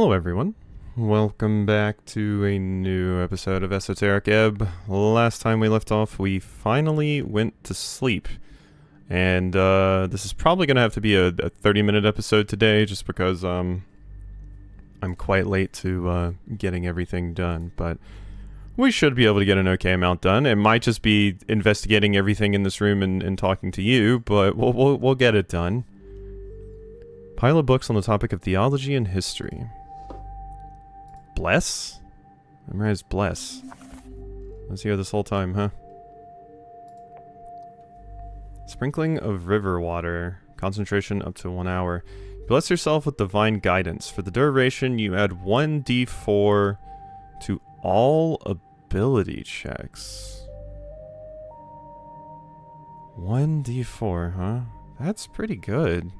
Hello everyone, welcome back to a new episode of Esoteric Ebb. Last time we left off, we finally went to sleep. And this is probably going to have to be a 30-minute episode today, just because I'm quite late to getting everything done. But we should be able to get an okay amount done. It might just be investigating everything in this room and talking to you, but we'll get it done. Pile of books on the topic of theology and history. Bless? Memorize bless. I was here this whole time, huh? Sprinkling of river water. Concentration up to 1 hour. Bless yourself with divine guidance. For the duration, you add 1d4 to all ability checks. 1d4, huh? That's pretty good.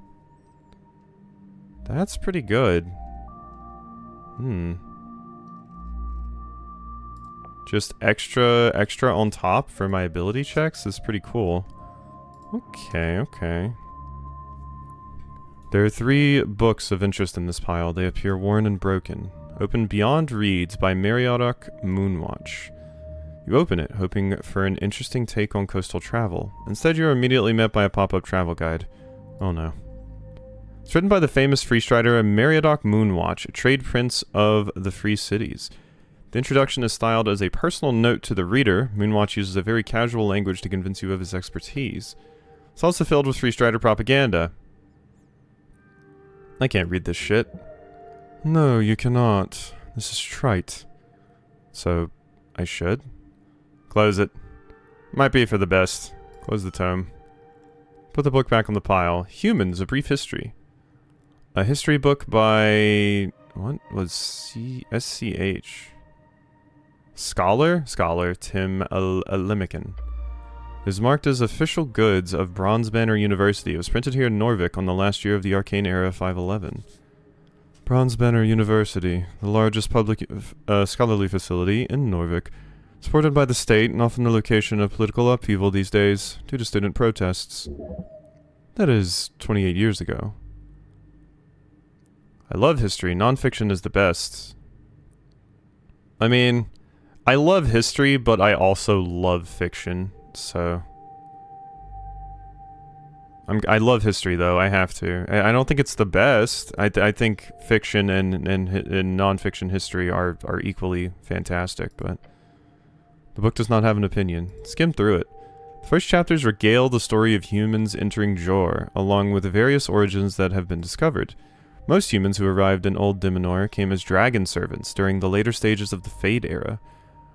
That's pretty good. Just extra on top for my ability checks is pretty cool. Okay. There are 3 books of interest in this pile. They appear worn and broken. Open Beyond Reads by Mariodoc Moonwatch. You open it, hoping for an interesting take on coastal travel. Instead, you are immediately met by a pop-up travel guide. Oh no. It's written by the famous freestrider Mariodoc Moonwatch, a trade prince of the Free Cities. The introduction is styled as a personal note to the reader. Moonwatch uses a very casual language to convince you of his expertise. It's also filled with freestrider propaganda. I can't read this shit. No, you cannot. This is trite. So, I should? Close it. Might be for the best. Close the tome. Put the book back on the pile. Humans, A Brief History. A history book by... What was SCH? Scholar Tim Alimican. Is marked as official goods of Bronze Banner University. It was printed here in Norvik on the last year of the Arcane Era 511. Bronze Banner University, the largest public scholarly facility in Norvik, supported by the state and often the location of political upheaval these days due to student protests. That is 28 years ago. I love history. Nonfiction is the best. I mean, I love history, but I also love fiction, so... I love history, though. I have to. I don't think it's the best. I think fiction and nonfiction history are equally fantastic, but... The book does not have an opinion. Skim through it. The first chapters regale the story of humans entering Jor, along with the various origins that have been discovered. Most humans who arrived in Old Dimenor came as dragon servants during the later stages of the Fade era.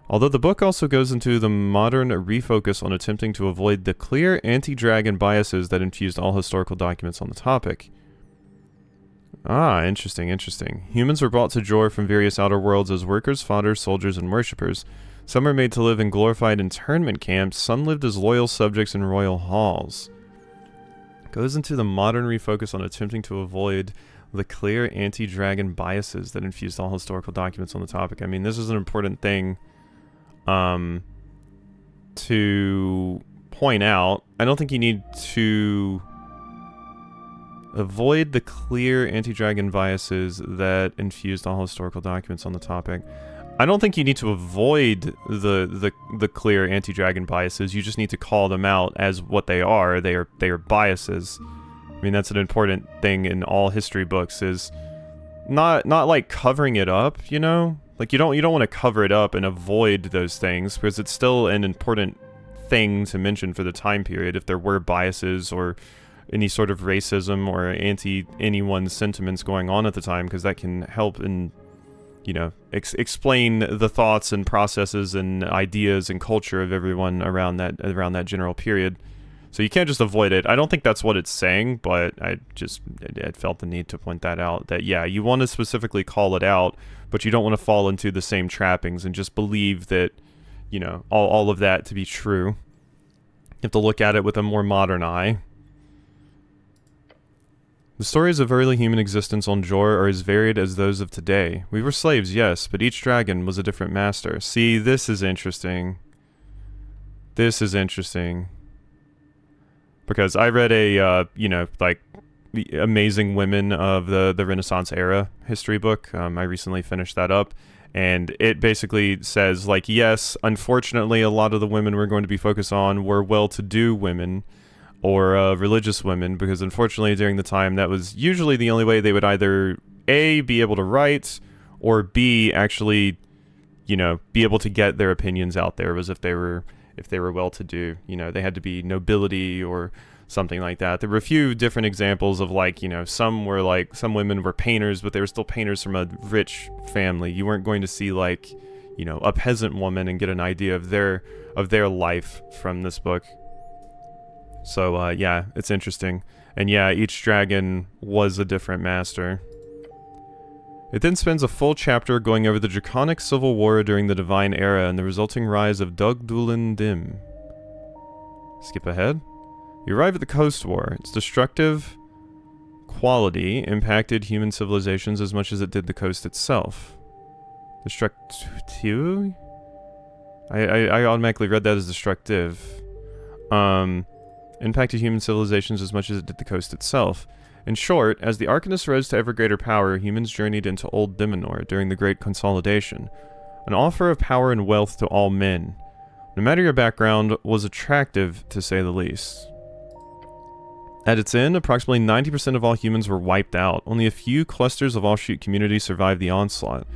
Although the book also goes into the modern refocus on attempting to avoid the clear anti-dragon biases that infused all historical documents on the topic. Ah, interesting. Humans were brought to Jor from various outer worlds as workers, fodder, soldiers, and worshippers. Some were made to live in glorified internment camps, some lived as loyal subjects in royal halls. Goes into the modern refocus on attempting to avoid the clear anti-dragon biases that infused all historical documents on the topic. I mean, this is an important thing to point out. I don't think you need to avoid the clear anti-dragon biases that infused all historical documents on the topic. I don't think you need to avoid the clear anti-dragon biases. You just need to call them out as what they are. They are biases. I mean, that's an important thing in all history books, is not like covering it up, you know? Like, you don't want to cover it up and avoid those things, because it's still an important thing to mention for the time period if there were biases or any sort of racism or anti-anyone's sentiments going on at the time, because that can help in, you know, explain the thoughts and processes and ideas and culture of everyone around that general period. So you can't just avoid it. I don't think that's what it's saying, but I felt the need to point that out. That, yeah, you want to specifically call it out, but you don't want to fall into the same trappings and just believe that, you know, all of that to be true. You have to look at it with a more modern eye. The stories of early human existence on Jor are as varied as those of today. We were slaves, yes, but each dragon was a different master. See, this is interesting. This is interesting. Because I read a, you know, like, the Amazing Women of the Renaissance era history book. I recently finished that up, and it basically says, like, yes, unfortunately, a lot of the women we're going to be focused on were well-to-do women or religious women, because unfortunately during the time that was usually the only way they would either A, be able to write, or B, actually, you know, be able to get their opinions out there, was if they were well-to-do. You know, they had to be nobility or something like that. There were a few different examples of, like, you know, some women were painters, but they were still painters from a rich family. You weren't going to see, like, you know, a peasant woman and get an idea of their life from this book. So, yeah, it's interesting. And yeah, each dragon was a different master. It then spends a full chapter going over the draconic civil war during the Divine Era and the resulting rise of Dug Dulin Dim. Skip ahead. You arrive at the Coast War. Its destructive quality impacted human civilizations as much as it did the coast itself. Destructive? I automatically read that as destructive. Impacted human civilizations as much as it did the coast itself. In short, as the Arcanists rose to ever greater power, humans journeyed into Old Dimenor during the Great Consolidation. An offer of power and wealth to all men, no matter your background, was attractive to say the least. At its end, approximately 90% of all humans were wiped out. Only a few clusters of offshoot communities survived the onslaught.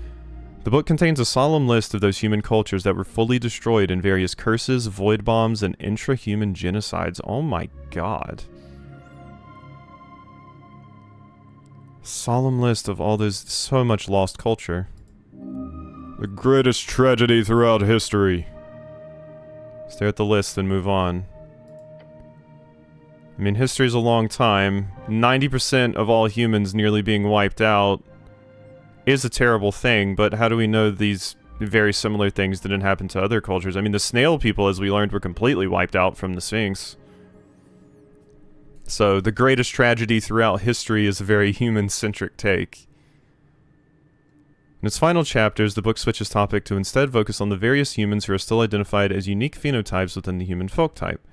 The book contains a solemn list of those human cultures that were fully destroyed in various curses, void bombs, and intra-human genocides. Oh my god. Solemn list of all those, so much lost culture. The greatest tragedy throughout history. Stare at the list and move on. I mean, history's a long time. 90% of all humans nearly being wiped out is a terrible thing, but how do we know these very similar things didn't happen to other cultures? I mean, the snail people, as we learned, were completely wiped out from the Sphinx. So, the greatest tragedy throughout history is a very human-centric take. In its final chapters, the book switches topic to instead focus on the various humans who are still identified as unique phenotypes within the human folk type.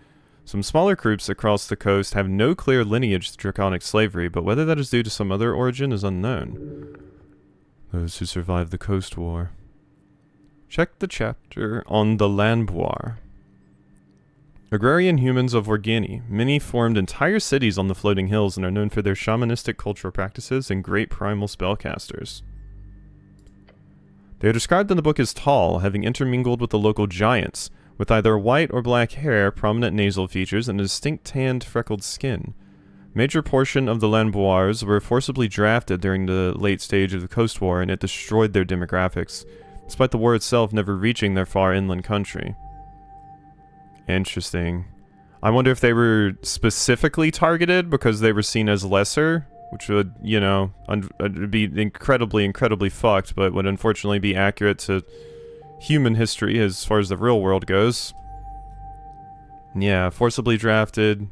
Some smaller groups across the coast have no clear lineage to draconic slavery, but whether that is due to some other origin is unknown. Those who survived the Coast War. Check the chapter on the Landbois. Agrarian humans of Orgini. Many formed entire cities on the floating hills and are known for their shamanistic cultural practices and great primal spellcasters. They are described in the book as tall, having intermingled with the local giants, with either white or black hair, prominent nasal features, and a distinct tanned, freckled skin. Major portion of the Landbois were forcibly drafted during the late stage of the Coast War, and it destroyed their demographics, despite the war itself never reaching their far inland country. Interesting. I wonder if they were specifically targeted because they were seen as lesser, which would, you know, be incredibly fucked, but would unfortunately be accurate to human history as far as the real world goes. Yeah, forcibly drafted.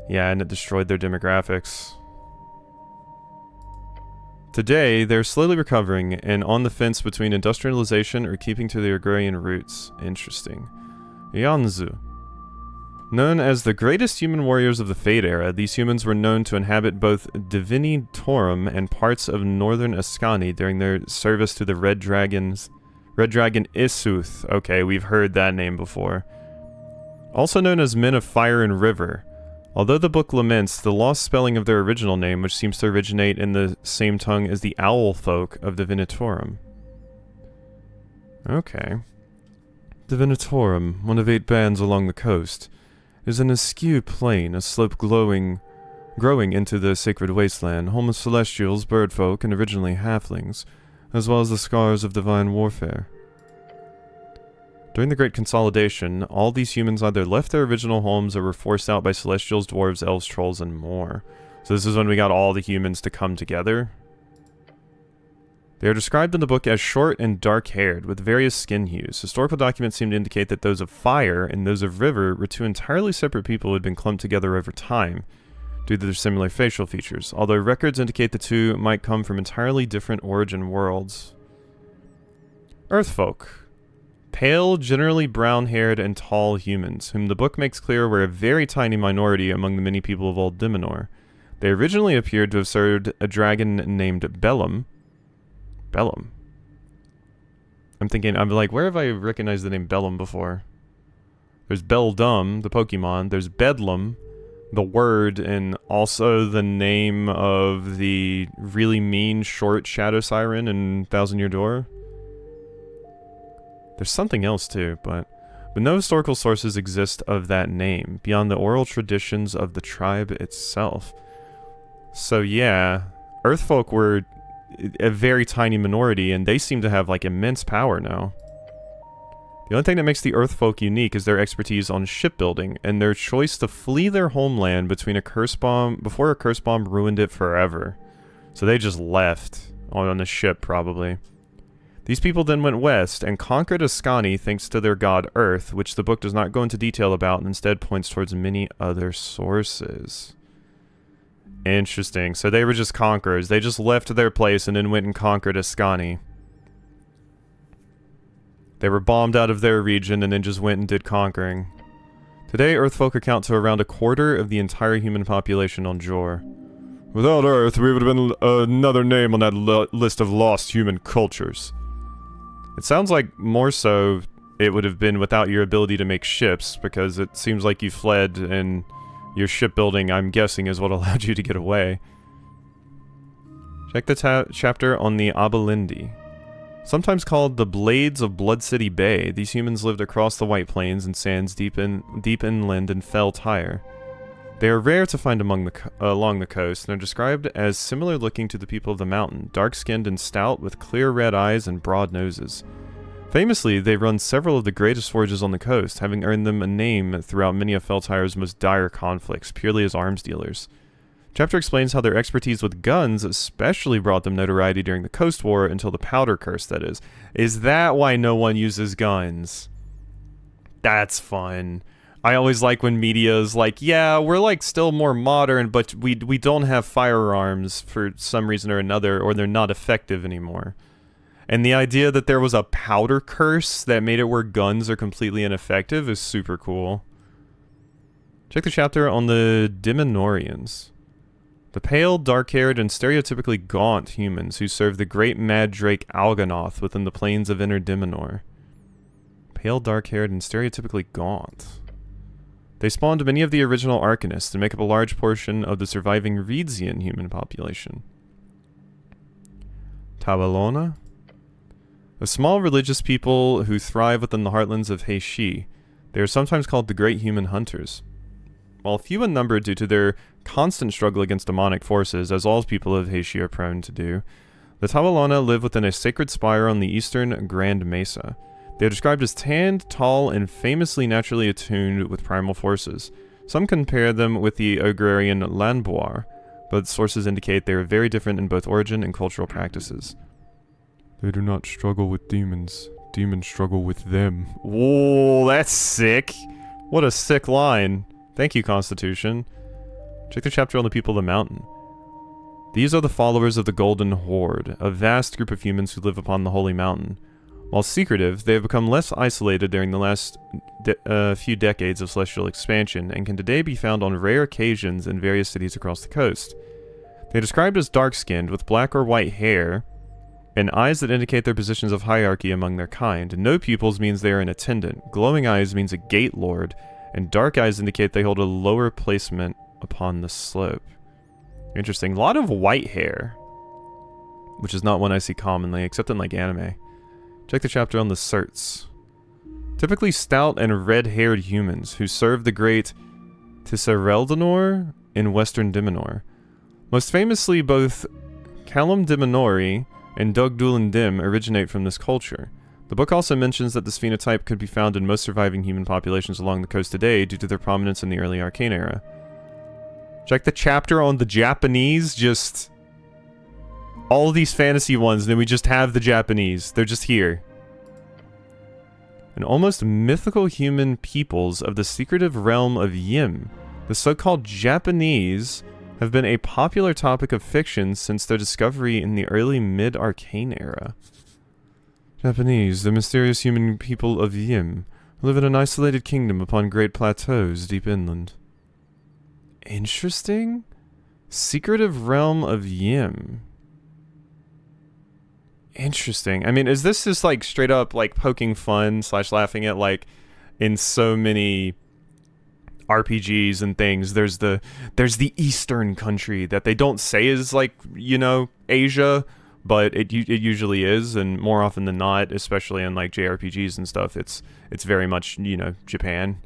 Yeah, and it destroyed their demographics. Today, they're slowly recovering and on the fence between industrialization or keeping to their agrarian roots. Interesting. Yanzu. Known as the greatest human warriors of the Fade era, these humans were known to inhabit both Divinitorum and parts of northern Ascani during their service to the Red Dragon Isuth. Okay, we've heard that name before. Also known as Men of Fire and River. Although the book laments the lost spelling of their original name, which seems to originate in the same tongue as the owl folk of Divinitorum. Okay. Divinitorum, one of 8 bands along the coast, is an askew plain, a slope growing into the sacred wasteland, home of celestials, birdfolk, and originally halflings, as well as the scars of divine warfare. During the Great Consolidation, all these humans either left their original homes or were forced out by celestials, dwarves, elves, trolls, and more. So this is when we got all the humans to come together. They are described in the book as short and dark-haired, with various skin hues. Historical documents seem to indicate that those of Fire and those of River were 2 entirely separate people who had been clumped together over time, due to their similar facial features, although records indicate the 2 might come from entirely different origin worlds. Earthfolk. Pale, generally brown-haired and tall humans, whom the book makes clear were a very tiny minority among the many people of Old Dimenor. They originally appeared to have served a dragon named Bellum. Bellum? I'm like, where have I recognized the name Bellum before? There's Beldum, the Pokemon. There's Bedlam, the word, and also the name of the really mean short Shadow Siren in Thousand Year Door. There's something else too, but no historical sources exist of that name, beyond the oral traditions of the tribe itself. So yeah, Earthfolk were a very tiny minority, and they seem to have, like, immense power now. The only thing that makes the Earthfolk unique is their expertise on shipbuilding, and their choice to flee their homeland before a curse bomb ruined it forever. So they just left on a ship, probably. These people then went west and conquered Ascani thanks to their god Earth, which the book does not go into detail about and instead points towards many other sources. Interesting. So they were just conquerors. They just left their place and then went and conquered Ascani. They were bombed out of their region and then just went and did conquering. Today, Earthfolk account to around a quarter of the entire human population on Jor. Without Earth, we would have been another name on that list of lost human cultures. It sounds like more so it would have been without your ability to make ships, because it seems like you fled and your shipbuilding, I'm guessing, is what allowed you to get away. Check the chapter on the Abalindi. Sometimes called the Blades of Blood City Bay, these humans lived across the White Plains and sands deep inland in Fell Tyre. They are rare to find along the coast, and are described as similar looking to the people of the mountain, dark-skinned and stout with clear red eyes and broad noses. Famously, they run several of the greatest forges on the coast, having earned them a name throughout many of Fell Tyre's most dire conflicts, purely as arms dealers. Chapter explains how their expertise with guns especially brought them notoriety during the Coast War until the Powder Curse, that is. Is that why no one uses guns? That's fun. I always like when media is like, yeah, we're like still more modern, but we don't have firearms for some reason or another, or they're not effective anymore. And the idea that there was a powder curse that made it where guns are completely ineffective is super cool. Check the chapter on the Dimenorians. The pale, dark-haired, and stereotypically gaunt humans who serve the great mad drake Alganoth within the plains of Inner Dimenor. Pale, dark-haired, and stereotypically gaunt. They spawned many of the original Arcanists and make up a large portion of the surviving Reedsian human population. Tawalona? A small religious people who thrive within the heartlands of Heishi. They are sometimes called the Great Human Hunters. While few in number due to their constant struggle against demonic forces, as all people of Heishi are prone to do, the Tawalana live within a sacred spire on the eastern Grand Mesa. They are described as tanned, tall, and famously naturally attuned with primal forces. Some compare them with the agrarian Lanboar, but sources indicate they are very different in both origin and cultural practices. They do not struggle with demons. Demons struggle with them. Whoa, that's sick. What a sick line. Thank you, Constitution. Check the chapter on the people of the mountain. These are the followers of the Golden Horde, a vast group of humans who live upon the Holy Mountain. While secretive, they have become less isolated during the last few decades of celestial expansion, and can today be found on rare occasions in various cities across the coast. They are described as dark-skinned, with black or white hair, and eyes that indicate their positions of hierarchy among their kind. No pupils means they are an attendant, glowing eyes means a gate lord, and dark eyes indicate they hold a lower placement upon the slope. Interesting. A lot of white hair, which is not one I see commonly, except in like anime. Check the chapter on the Certs. Typically stout and red-haired humans who serve the great Tissereldanor in western Dimenor. Most famously, both Callum Dimenori and Dugdulan Dim originate from this culture. The book also mentions that this phenotype could be found in most surviving human populations along the coast today due to their prominence in the early Arcane era. Check the chapter on the Japanese, just all of these fantasy ones, then we just have the Japanese. They're just here. An almost mythical human peoples of the secretive realm of Yim, the so-called Japanese, have been a popular topic of fiction since their discovery in the early mid-Arcane era. Japanese, the mysterious human people of Yim, live in an isolated kingdom upon great plateaus deep inland. Interesting. Secretive Realm of Yim. Interesting. I mean, is this just like straight up like poking fun / laughing at like in so many RPGs and things? There's the Eastern country that they don't say is like, you know, Asia, but it usually is, and more often than not, especially in like JRPGs and stuff, it's very much, you know, Japan.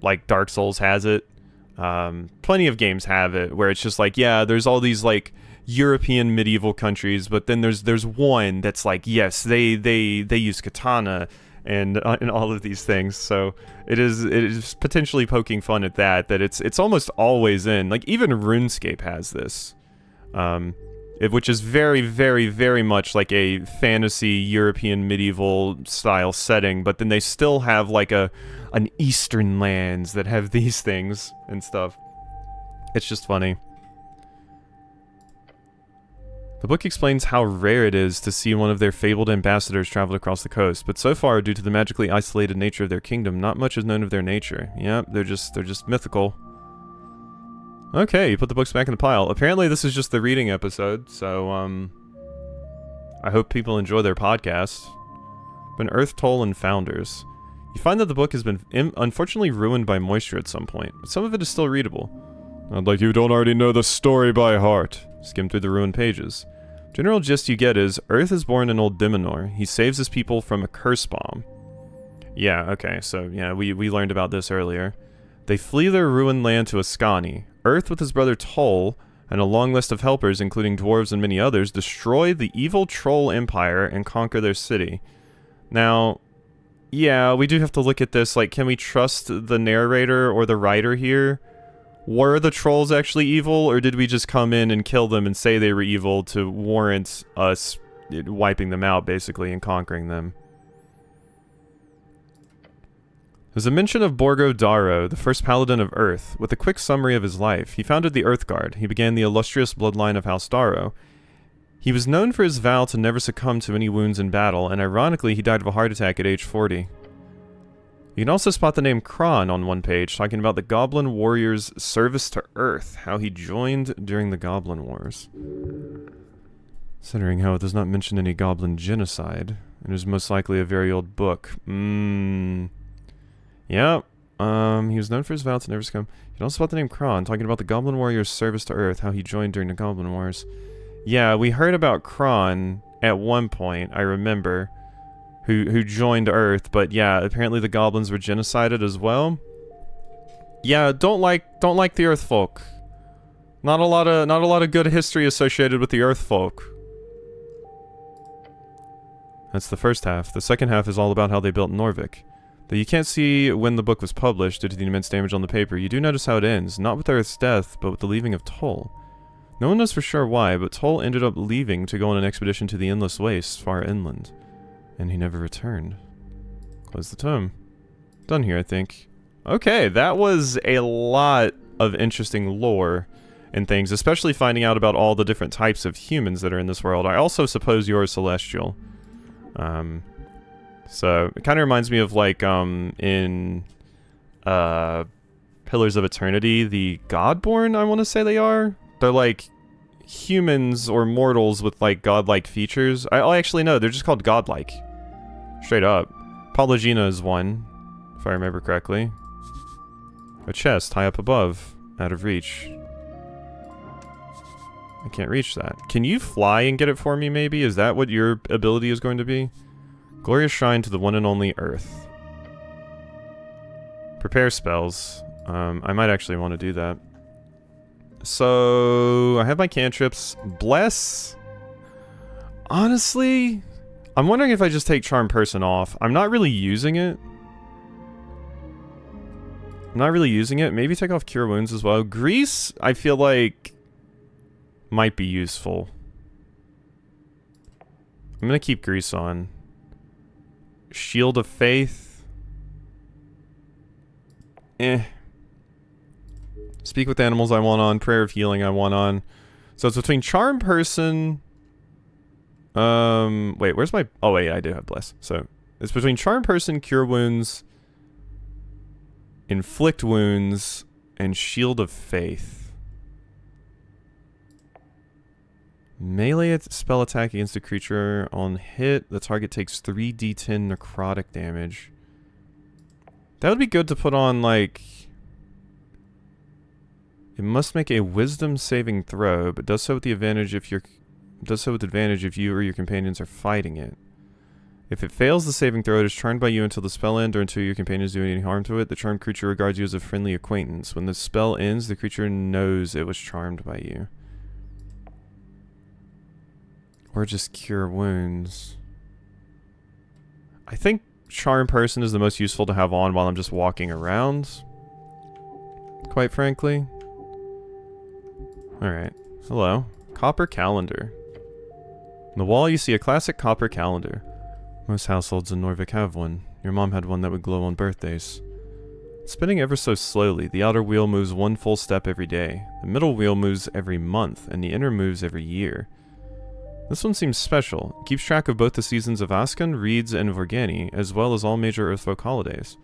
Like Dark Souls has it. Plenty of games have it where it's just like, yeah, there's all these like European medieval countries, but then there's one that's like, yes, they use katana and all of these things. So it is potentially poking fun at that it's almost always in, like, even RuneScape has this, which is very, very, very much like a fantasy European medieval style setting, but then they still have like an Eastern lands that have these things and stuff. It's just funny. The book explains how rare it is to see one of their fabled ambassadors travel across the coast, but so far, due to the magically isolated nature of their kingdom, not much is known of their nature. Yep, they're just mythical. Okay, you put the books back in the pile. Apparently this is just the reading episode, so, I hope people enjoy their podcast. Been Earth Toll and Founders. You find that the book has been unfortunately ruined by moisture at some point, but some of it is still readable. Not like you don't already know the story by heart. Skim through the ruined pages. General gist you get is, Earth is born in old Dimenor. He saves his people from a curse bomb. Yeah, okay, so yeah, we learned about this earlier. They flee their ruined land to Ascani. Earth, with his brother Toll, and a long list of helpers, including dwarves and many others, destroy the evil troll empire and conquer their city. Now, yeah, we do have to look at this, like, can we trust the narrator or the writer here? Were the trolls actually evil, or did we just come in and kill them and say they were evil to warrant us wiping them out, basically, and conquering them? There's a mention of Borgo Daro, the first paladin of Earth, with a quick summary of his life. He founded the Earth Guard. He began the illustrious bloodline of House Daro. He was known for his vow to never succumb to any wounds in battle, and ironically, he died of a heart attack at age 40. You can also spot the name Kron on one page, talking about the Goblin Warrior's service to Earth, how he joined during the Goblin Wars. Considering how it does not mention any Goblin genocide, and is most likely a very old book. Yeah, he was known for his vow to never succumb. You can also spot the name Kron, talking about the Goblin Warrior's service to Earth, how he joined during the Goblin Wars. Yeah, we heard about Kron at one point, I remember. Who joined Earth, but yeah, apparently the goblins were genocided as well. Yeah, don't like the Earth folk. Not a lot of good history associated with the Earth folk. That's the first half. The second half is all about how they built Norvik. Though you can't see when the book was published due to the immense damage on the paper, you do notice how it ends, not with Earth's death, but with the leaving of Toll. No one knows for sure why, but Toll ended up leaving to go on an expedition to the Endless Wastes, far inland. And he never returned. Close the tome. Done here, I think. Okay, that was a lot of interesting lore and things, especially finding out about all the different types of humans that are in this world. I also suppose you're a celestial. So, it kind of reminds me of, like, in, Pillars of Eternity, the Godborn, I want to say they are. They're, like, humans or mortals with, like, godlike features. I actually know, they're just called godlike. Straight up. Polygina is one, if I remember correctly. A chest high up above, out of reach. I can't reach that. Can you fly and get it for me, maybe? Is that what your ability is going to be? Glorious Shrine to the one and only Earth. Prepare spells. I might actually want to do that. So, I have my cantrips. Bless. Honestly, I'm wondering if I just take Charm Person off. I'm not really using it. Maybe take off Cure Wounds as well. Grease, I feel like, might be useful. I'm gonna keep Grease on. Shield of Faith. Speak with Animals I want on. Prayer of Healing I want on. So it's between Charm Person... wait, where's my... Oh, wait, I do have Bless. So, it's between Charm Person, Cure Wounds, Inflict Wounds, and Shield of Faith. Melee spell attack against a creature on hit. The target takes 3d10 necrotic damage. That would be good to put on, like... It must make a wisdom saving throw, but does so with the advantage if you're... Does so with advantage if you or your companions are fighting it. If it fails the saving throw, it is charmed by you until the spell ends or until your companions do any harm to it. The charmed creature regards you as a friendly acquaintance. When the spell ends, the creature knows it was charmed by you. Or just cure wounds. I think Charm Person is the most useful to have on while I'm just walking around. Quite frankly. Alright. Hello. Copper calendar. On the wall you see a classic copper calendar. Most households in Norvik have one. Your mom had one that would glow on birthdays. Spinning ever so slowly, the outer wheel moves one full step every day. The middle wheel moves every month, and the inner moves every year. This one seems special. It keeps track of both the seasons of Askan, Reeds, and Vorgani, as well as all major Earthfolk holidays.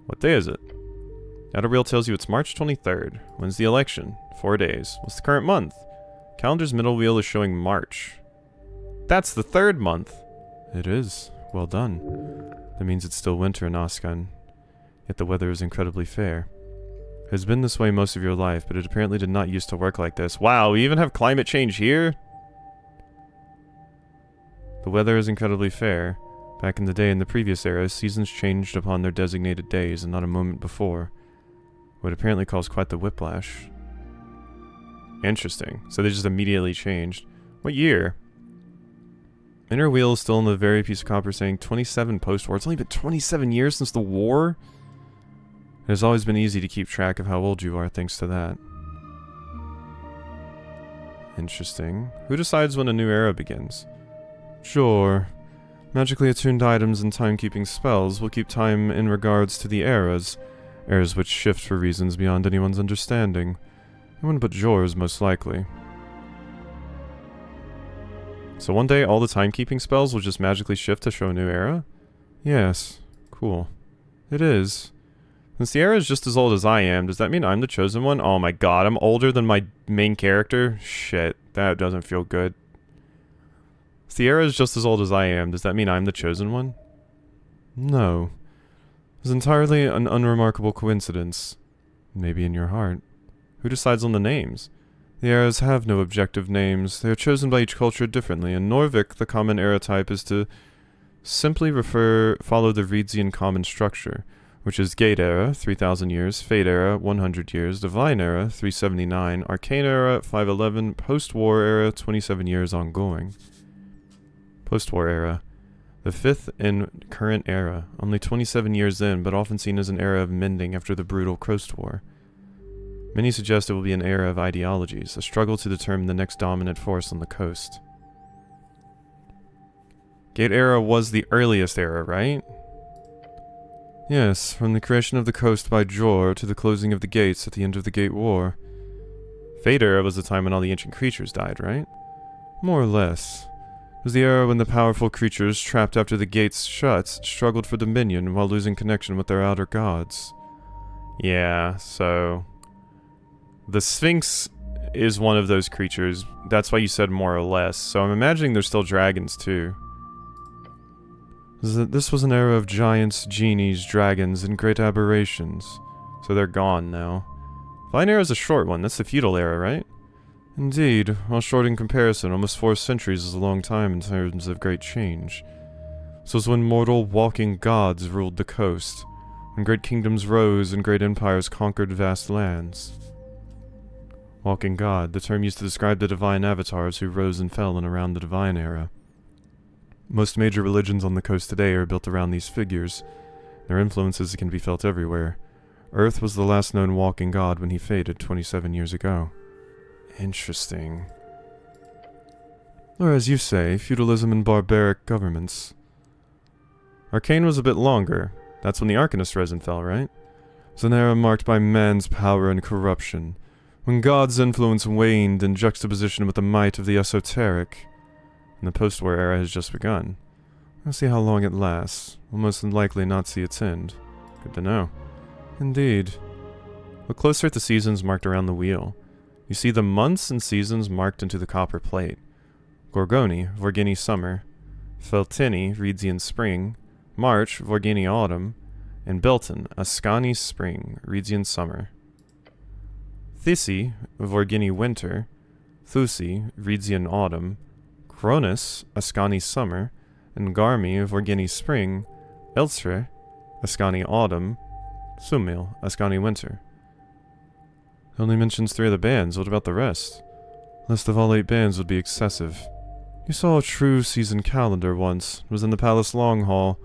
What day is it? The outer wheel tells you it's March 23rd. When's the election? 4 days. What's the current month? Calendar's middle wheel is showing March. That's the 3rd month! It is. Well done. That means it's still winter in Askan. Yet the weather is incredibly fair. It has been this way most of your life, but it apparently did not used to work like this. Wow, we even have climate change here? The weather is incredibly fair. Back in the day in the previous era, seasons changed upon their designated days and not a moment before. What apparently caused quite the whiplash. Interesting. So they just immediately changed. What year? Inner wheel is still in the very piece of copper saying 27 post-war. It's only been 27 years since the war? It has always been easy to keep track of how old you are thanks to that. Interesting. Who decides when a new era begins? Sure. Magically attuned items and timekeeping spells will keep time in regards to the eras. Eras which shift for reasons beyond anyone's understanding. Anyone but yours, most likely. So one day all the timekeeping spells will just magically shift to show a new era? Yes. Cool. It is. Since the era is just as old as I am, does that mean I'm the chosen one? Oh my god, I'm older than my main character? Shit, that doesn't feel good. Since the era is just as old as I am, does that mean I'm the chosen one? No. It's entirely an unremarkable coincidence. Maybe in your heart. Who decides on the names? The eras have no objective names. They are chosen by each culture differently. In Norvik, the common era type is to simply follow the Reedsian common structure, which is Gate Era, 3,000 years, Fate Era, 100 years, Divine Era, 379, Arcane Era, 511, Post-War Era, 27 years ongoing. Post-War Era. The 5th and current era, only 27 years in, but often seen as an era of mending after the brutal Coast War. Many suggest it will be an era of ideologies, a struggle to determine the next dominant force on the coast. Gate Era was the earliest era, right? Yes, from the creation of the coast by Jor to the closing of the gates at the end of the Gate War. Fate Era was the time when all the ancient creatures died, right? More or less. It was the era when the powerful creatures, trapped after the gates shut, struggled for dominion while losing connection with their outer gods. Yeah, so... The Sphinx is one of those creatures. That's why you said more or less. So I'm imagining there's still dragons too. This was an era of giants, genies, dragons, and great aberrations. So they're gone now. Vine Era is a short one. That's the feudal era, right? Indeed. While short in comparison, almost 4 centuries is a long time in terms of great change. This was when mortal, walking gods ruled the coast. When great kingdoms rose and great empires conquered vast lands. Walking God, the term used to describe the divine avatars who rose and fell in around the Divine Era. Most major religions on the coast today are built around these figures. Their influences can be felt everywhere. Earth was the last known walking god when he faded 27 years ago. Interesting. Or as you say, feudalism and barbaric governments. Arcane was a bit longer. That's when the Arcanist rose and fell, right? It was an era marked by man's power and corruption. When God's influence waned in juxtaposition with the might of the Esoteric, and the post-war era has just begun. We'll see how long it lasts. We'll most likely not see its end. Good to know. Indeed. Look closer at the seasons marked around the wheel. You see the months and seasons marked into the copper plate. Gorgoni, Vorgini summer. Feltini, Reedsian spring. March, Vorgini autumn. And Belton, Ascani spring, Reedsian summer. Thisi, Vorgini winter. Thusi, Reedsian autumn. Cronus, Ascani summer. And Garmi, Vorgini spring. Elstre, Ascani autumn. Sumil, Ascani winter. It only mentions 3 of the bands. What about the rest? List of all 8 bands would be excessive. You saw a true season calendar once. It was in the palace long hall.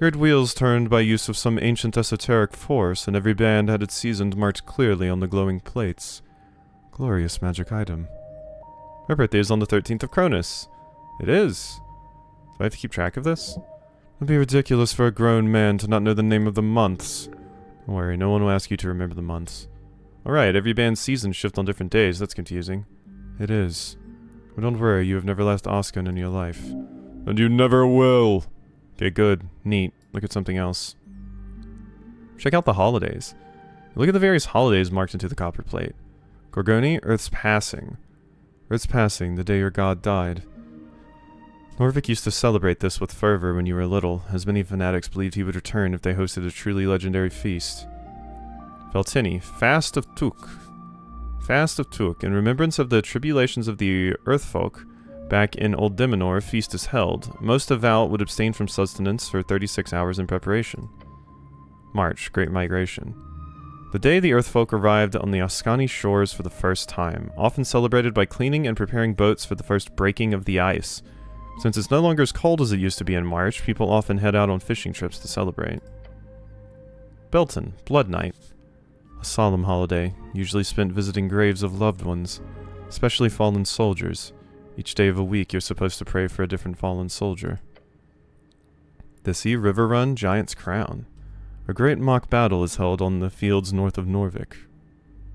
Great wheels turned by use of some ancient esoteric force, and every band had its season marked clearly on the glowing plates. Glorious magic item. My birthday is on the 13th of Cronus. It is. Do I have to keep track of this? It would be ridiculous for a grown man to not know the name of the months. Don't worry, no one will ask you to remember the months. Alright, every band's seasons shift on different days. That's confusing. It is. But don't worry, you have never lost Oscan in your life. And you never will! Okay, good. Neat. Look at something else. Check out the holidays. Look at the various holidays marked into the copper plate. Gorgoni, Earth's Passing. Earth's Passing, the day your god died. Norvik used to celebrate this with fervor when you were little, as many fanatics believed he would return if they hosted a truly legendary feast. Feltini, Fast of Tuk. Fast of Tuk, in remembrance of the tribulations of the Earthfolk, back in Old Dimenor, a feast is held. Most devout would abstain from sustenance for 36 hours in preparation. March, Great Migration. The day the Earthfolk arrived on the Ascani shores for the first time, often celebrated by cleaning and preparing boats for the first breaking of the ice. Since it's no longer as cold as it used to be in March, people often head out on fishing trips to celebrate. Belton, Blood Night. A solemn holiday, usually spent visiting graves of loved ones, especially fallen soldiers. Each day of a week you're supposed to pray for a different fallen soldier. Thisi, River Run, Giant's Crown. A great mock battle is held on the fields north of Norvik,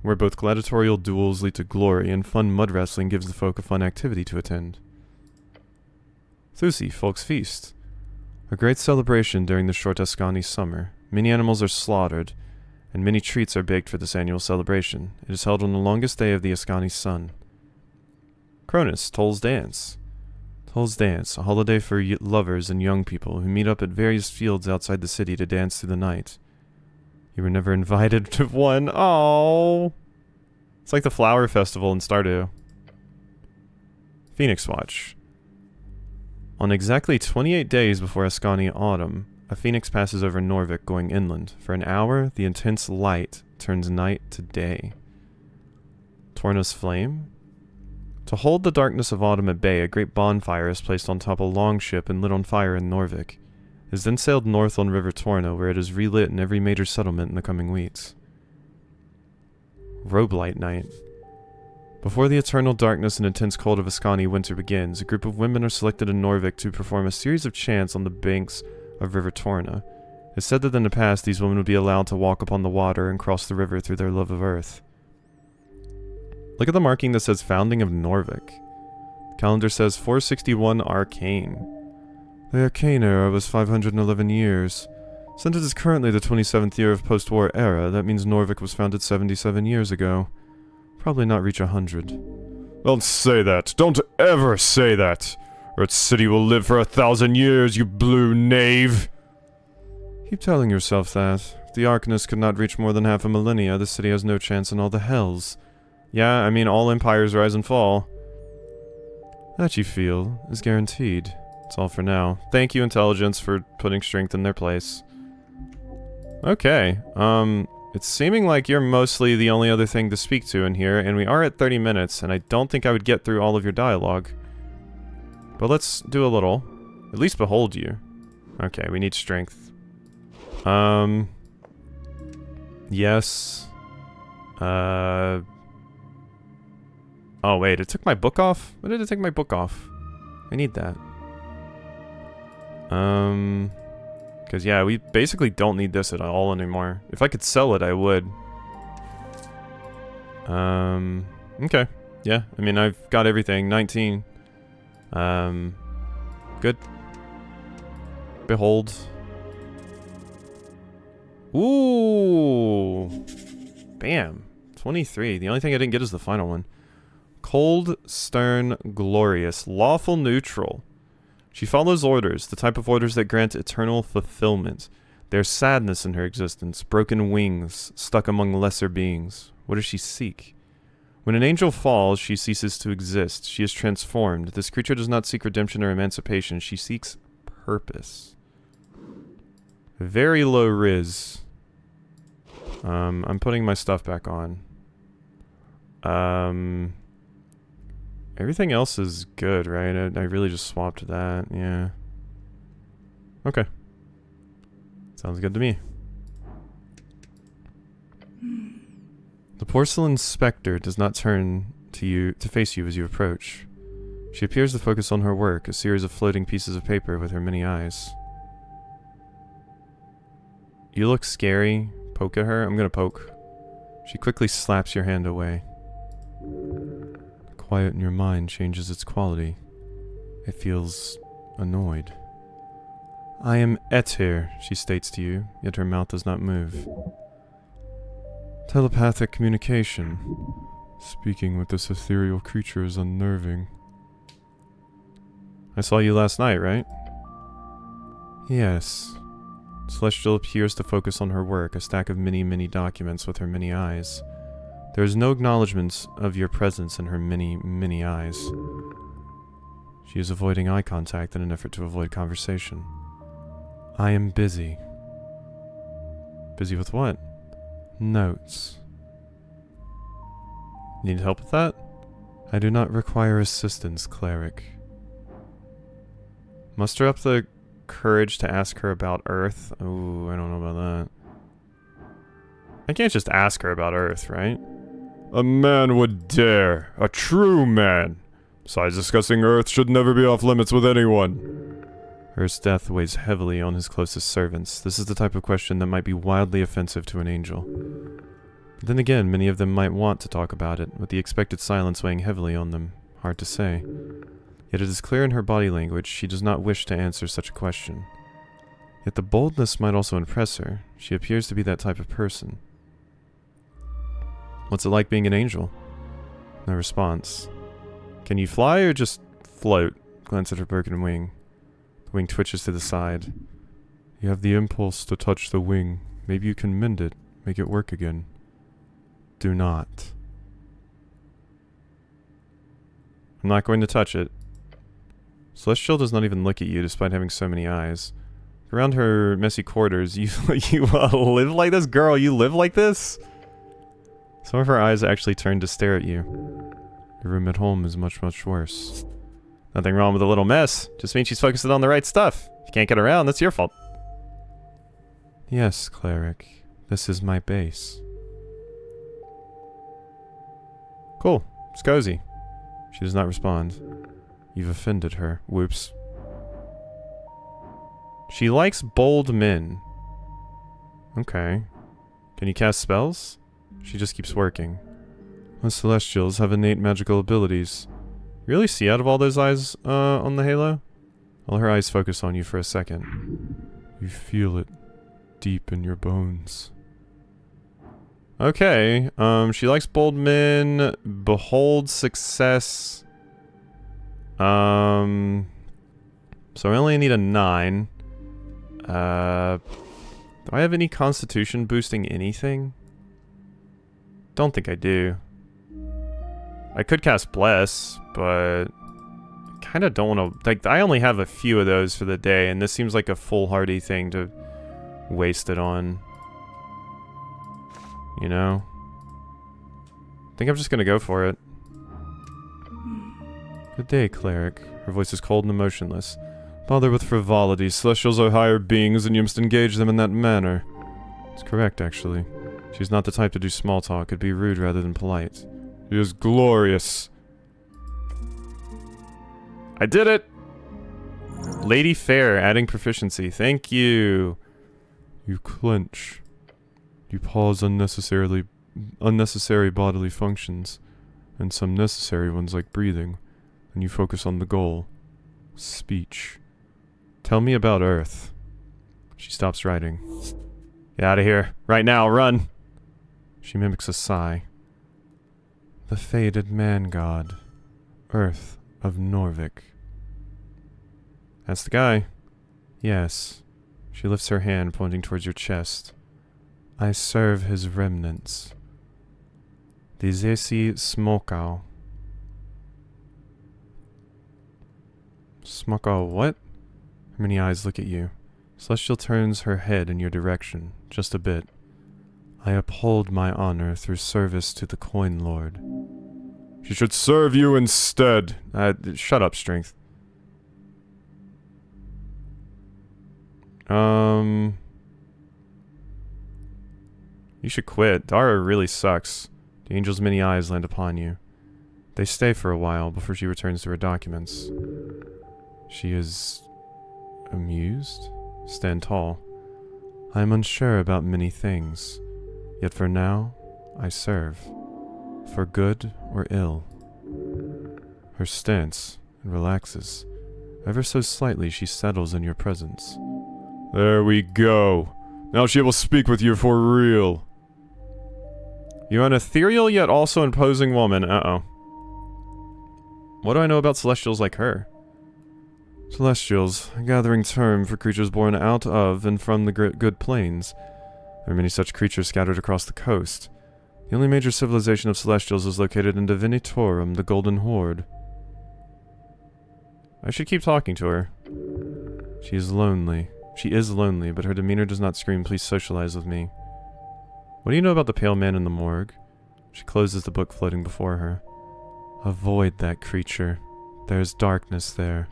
where both gladiatorial duels lead to glory and fun mud wrestling gives the folk a fun activity to attend. Thusi, Folk's Feast. A great celebration during the short Ascani summer. Many animals are slaughtered, and many treats are baked for this annual celebration. It is held on the longest day of the Ascani sun. Cronus, Toll's Dance. Toll's Dance, a holiday for lovers and young people who meet up at various fields outside the city to dance through the night. You were never invited to one. Oh, it's like the Flower Festival in Stardew. Phoenix Watch. On exactly 28 days before Ascani autumn, a phoenix passes over Norvik going inland. For an hour, the intense light turns night to day. Torna's Flame. To hold the darkness of autumn at bay, a great bonfire is placed on top of a longship and lit on fire in Norvik. It is then sailed north on River Torna, where it is relit in every major settlement in the coming weeks. Robelight Night. Before the eternal darkness and intense cold of Ascani winter begins, a group of women are selected in Norvik to perform a series of chants on the banks of River Torna. It's said that in the past these women would be allowed to walk upon the water and cross the river through their love of earth. Look at the marking that says Founding of Norvik. The calendar says 461 Arcane. The Arcane era was 511 years. Since it is currently the 27th year of post-war era, that means Norvik was founded 77 years ago. Probably not reach 100. Don't say that. Don't ever say that. Earth City will live for 1,000 years, you blue knave. Keep telling yourself that. If the Arcanist could not reach more than half a millennia, the city has no chance in all the hells. Yeah, I mean, all empires rise and fall. That you feel is guaranteed. That's all for now. Thank you, Intelligence, for putting strength in their place. Okay, it's seeming like you're mostly the only other thing to speak to in here, and we are at 30 minutes, and I don't think I would get through all of your dialogue. But let's do a little. At least behold you. Okay, we need strength. Yes. Oh wait, it took my book off? Why did it take my book off? I need that. Because yeah, we basically don't need this at all anymore. If I could sell it, I would. Okay. Yeah, I mean, I've got everything. 19. Good. Behold. Ooh. Bam. 23. The only thing I didn't get is the final one. Cold, stern, glorious, lawful, neutral. She follows orders, the type of orders that grant eternal fulfillment. There's sadness in her existence, broken wings, stuck among lesser beings. What does she seek? When an angel falls, she ceases to exist. She is transformed. This creature does not seek redemption or emancipation. She seeks purpose. Very low riz. I'm putting my stuff back on. Everything else is good, right? I really just swapped that, yeah. Okay. Sounds good to me. The porcelain specter does not turn to face you as you approach. She appears to focus on her work, a series of floating pieces of paper with her many eyes. You look scary. Poke at her? I'm gonna poke. She quickly slaps your hand away. The quiet in your mind changes its quality. It feels annoyed. I am Ettir, she states to you, yet her mouth does not move. Telepathic communication. Speaking with this ethereal creature is unnerving. I saw you last night, right? Yes. Celestial appears to focus on her work, a stack of many documents with her many eyes. There is no acknowledgement of your presence in her many eyes. She is avoiding eye contact in an effort to avoid conversation. I am busy. Busy with what? Notes. Need help with that? I do not require assistance, cleric. Muster up the courage to ask her about Earth. Ooh, I don't know about that. I can't just ask her about Earth, right? A man would dare. A true man. Besides, discussing Earth should never be off limits with anyone. Earth's death weighs heavily on his closest servants. This is the type of question that might be wildly offensive to an angel. But then again, many of them might want to talk about it, with the expected silence weighing heavily on them. Hard to say. Yet it is clear in her body language she does not wish to answer such a question. Yet the boldness might also impress her. She appears to be that type of person. What's it like being an angel? No response. Can you fly or just float? Glance at her broken wing. The wing twitches to the side. You have the impulse to touch the wing. Maybe you can mend it, make it work again. Do not. I'm not going to touch it. Celestial does not even look at you despite having so many eyes. Around her messy quarters, you live like this? Girl, you live like this? Some of her eyes actually turn to stare at you. Your room at home is much worse. Nothing wrong with a little mess. Just means she's focusing on the right stuff. If you can't get around, that's your fault. Yes, cleric. This is my base. Cool. It's cozy. She does not respond. You've offended her. Whoops. She likes bold men. Okay. Can you cast spells? She just keeps working. The Celestials have innate magical abilities. You really see out of all those eyes on the halo? All her eyes focus on you for a second. You feel it deep in your bones. Okay, she likes bold men, behold success. So I only need a 9. Do I have any constitution boosting anything? Don't think I do. I could cast Bless, but I kind of don't want to... Like, I only have a few of those for the day, and this seems like a foolhardy thing to waste it on. You know? I think I'm just gonna go for it. Good day, cleric. Her voice is cold and emotionless. Bother with frivolity. Celestials are higher beings, and you must engage them in that manner. It's correct, actually. She's not the type to do small talk. It'd be rude rather than polite. She is glorious. I did it! Lady Fair, adding proficiency. Thank you. You clench. You pause unnecessary bodily functions, and some necessary ones like breathing, and you focus on the goal. Speech. Tell me about Earth. She stops writing. Get out of here. Right now, run! She mimics a sigh. The faded man-god. earth of Norvik. That's the guy. Yes. She lifts her hand, pointing towards your chest. I serve his remnants. The Zesi Smokau. Smokau what? Her many eyes look at you. Celestial turns her head in your direction, just a bit. I uphold my honor through service to the Coin Lord. She should serve you instead. Shut up, Strength. You should quit. Dara really sucks. The angel's many eyes land upon you. They stay for a while before she returns to her documents. She is amused? Stand tall. I am unsure about many things, yet for now, I serve. For good or ill. Her stance relaxes. Ever so slightly she settles in your presence. There we go. Now she will speak with you for real. You're an ethereal yet also imposing woman. Uh-oh. What do I know about celestials like her? Celestials, a gathering term for creatures born out of and from the good plains. There are many such creatures scattered across the coast. The only major civilization of celestials is located in Divinitorum, the Golden Horde. I should keep talking to her. She is lonely, but her demeanor does not scream, please socialize with me. What do you know about the pale man in the morgue? She closes the book floating before her. Avoid that creature. There is darkness there.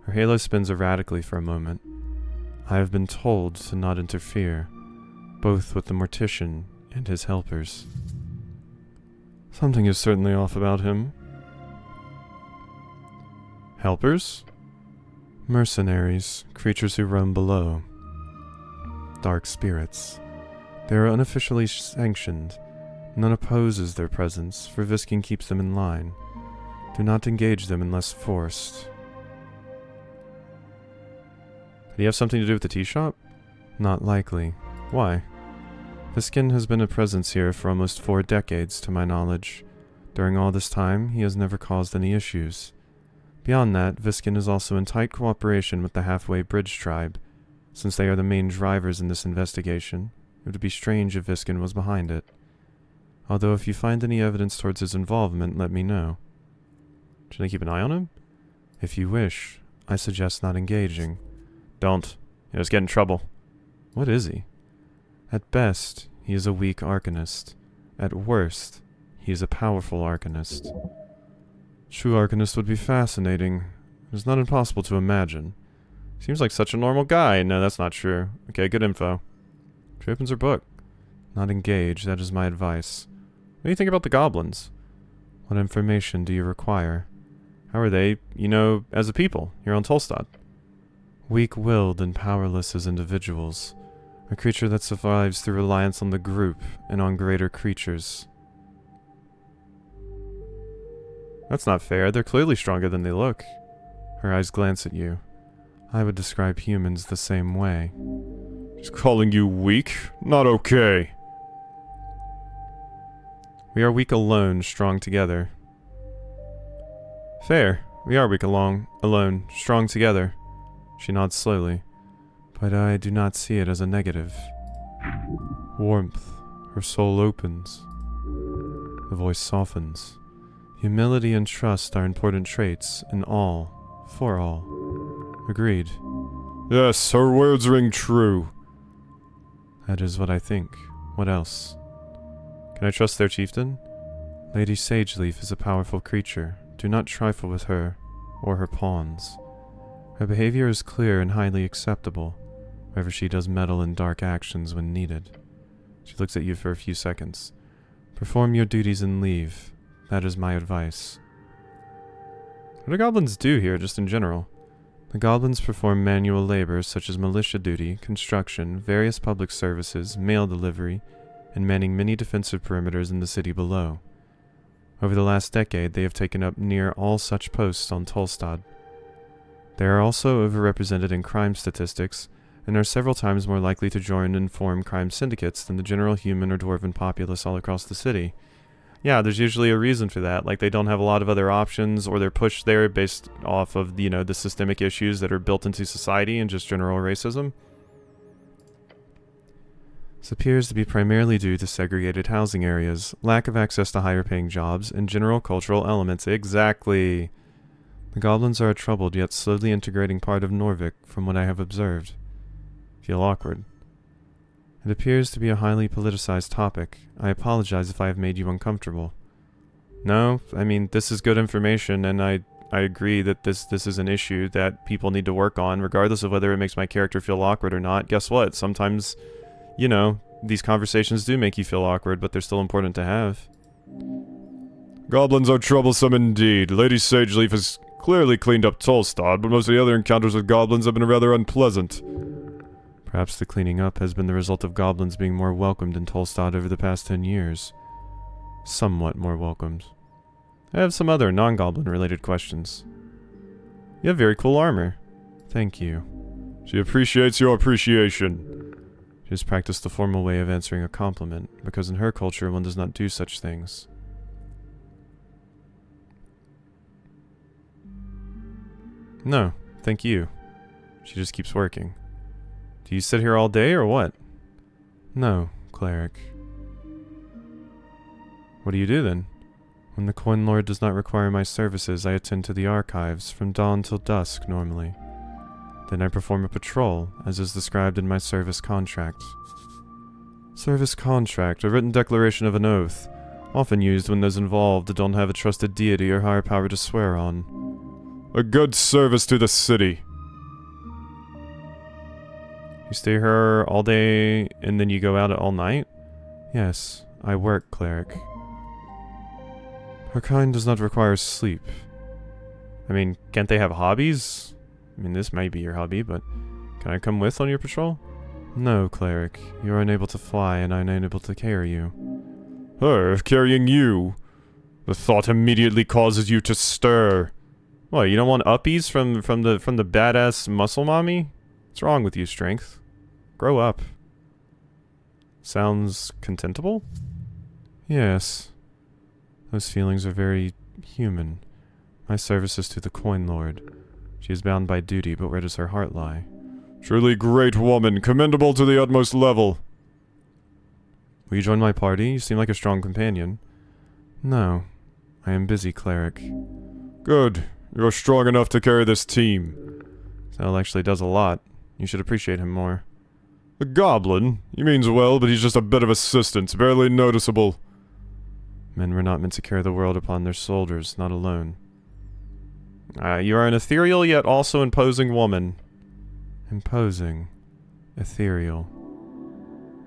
Her halo spins erratically for a moment. I have been told to not interfere, both with the mortician and his helpers. Something is certainly off about him. Helpers? Mercenaries, creatures who roam below. Dark spirits. They are unofficially sanctioned. None opposes their presence, for Viskin keeps them in line. Do not engage them unless forced. Did he have something to do with the tea shop? Not likely. Why? Viskin has been a presence here for almost 4 decades, to my knowledge. During all this time, he has never caused any issues. Beyond that, Viskin is also in tight cooperation with the Halfway Bridge tribe. Since they are the main drivers in this investigation, it would be strange if Viskin was behind it. Although if you find any evidence towards his involvement, let me know. Should I keep an eye on him? If you wish, I suggest not engaging. Don't. You'll just get in trouble. What is he? At best, he is a weak arcanist. At worst, he is a powerful arcanist. True arcanist would be fascinating. It is not impossible to imagine. Seems like such a normal guy. No, that's not true. Okay, good info. She opens her book. Not engage, that is my advice. What do you think about the goblins? What information do you require? How are they, as a people, here on Tolstad? Weak-willed and powerless as individuals. A creature that survives through reliance on the group and on greater creatures. That's not fair. They're clearly stronger than they look. Her eyes glance at you. I would describe humans the same way. She's calling you weak? Not okay. We are weak alone, strong together. Fair. We are weak alone, strong together. She nods slowly. But I do not see it as a negative. Warmth. Her soul opens. The voice softens. Humility and trust are important traits in all, for all. Agreed. Yes, her words ring true. That is what I think. What else? Can I trust their chieftain? Lady Sageleaf is a powerful creature. Do not trifle with her, or her pawns. Her behavior is clear and highly acceptable. However, she does meddle in dark actions when needed. She looks at you for a few seconds. Perform your duties and leave. That is my advice. What do goblins do here, just in general? The goblins perform manual labor such as militia duty, construction, various public services, mail delivery, and manning many defensive perimeters in the city below. Over the last decade, they have taken up near all such posts on Tolstad. They are also overrepresented in crime statistics, and are several times more likely to join and form crime syndicates than the general human or dwarven populace all across the city. Yeah, there's usually a reason for that. Like, they don't have a lot of other options, or they're pushed there based off of, you know, the systemic issues that are built into society and just general racism. This appears to be primarily due to segregated housing areas, lack of access to higher-paying jobs, and general cultural elements. Exactly. The goblins are a troubled yet slowly integrating part of Norvik, from what I have observed. Feel awkward. It appears to be a highly politicized topic. I apologize if I have made you uncomfortable. No, I mean, this is good information, and I agree that this is an issue that people need to work on, regardless of whether it makes my character feel awkward or not. Guess what? Sometimes, you know, these conversations do make you feel awkward, but they're still important to have. Goblins are troublesome indeed. Lady Sageleaf has clearly cleaned up Tolstad, but most of the other encounters with goblins have been rather unpleasant. Perhaps the cleaning up has been the result of goblins being more welcomed in Tolstad over the past 10 years. Somewhat more welcomed. I have some other non-goblin related questions. You have very cool armor. Thank you. She appreciates your appreciation. She has practiced the formal way of answering a compliment, because in her culture one does not do such things. No, thank you. She just keeps working. Do you sit here all day, or what? No, cleric. What do you do then? When the Coin Lord does not require my services, I attend to the archives, from dawn till dusk, normally. Then I perform a patrol, as is described in my service contract. Service contract, a written declaration of an oath, often used when those involved don't have a trusted deity or higher power to swear on. A good service to the city. You stay here all day, and then you go out all night? Yes, I work, cleric. Her kind does not require sleep. I mean, can't they have hobbies? I mean, this might be your hobby, but can I come with on your patrol? No, cleric. You are unable to fly, and I am unable to carry you. Her carrying you? The thought immediately causes you to stir. What, you don't want uppies from the badass muscle mommy? What's wrong with you, Strength? Grow up. Sounds contemptible? Yes. Those feelings are very human. My service is to the Coin Lord. She is bound by duty, but where does her heart lie? Truly great woman, commendable to the utmost level. Will you join my party? You seem like a strong companion. No. I am busy, cleric. Good. You're strong enough to carry this team. Sal actually does a lot. You should appreciate him more. The goblin? He means well, but he's just a bit of assistance, barely noticeable. Men were not meant to carry the world upon their shoulders, not alone. You are an ethereal yet also imposing woman. Imposing. Ethereal.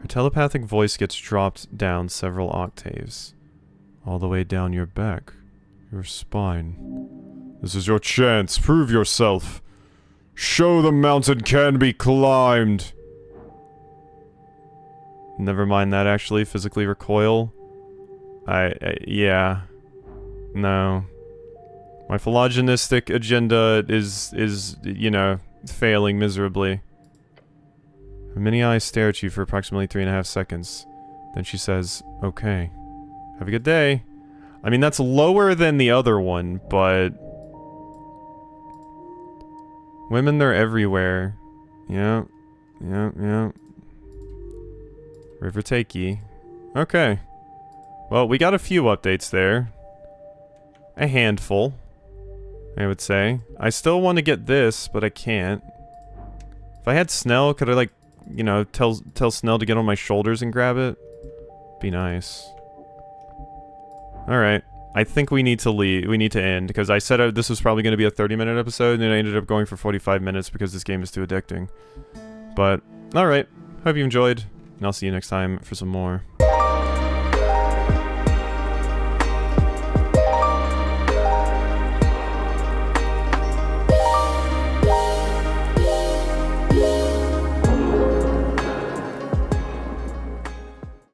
Her telepathic voice gets dropped down several octaves. All the way down your back. Your spine. This is your chance. Prove yourself. Show the mountain can be climbed. Never mind that, actually. Physically recoil. Yeah. No. My phylogenistic agenda is, you know, failing miserably. Her many eyes stare at you for approximately 3.5 seconds. Then she says, okay. Have a good day. I mean, that's lower than the other one, but... Women, they're everywhere. Yeah. River Takey. Okay. Well, we got a few updates there. A handful, I would say. I still want to get this, but I can't. If I had Snell, could I, like, you know, tell Snell to get on my shoulders and grab it? Be nice. Alright. I think we need to leave. We need to end, because I said this was probably going to be a 30-minute episode, and then I ended up going for 45 minutes because this game is too addicting. But, alright. Hope you enjoyed, and I'll see you next time for some more.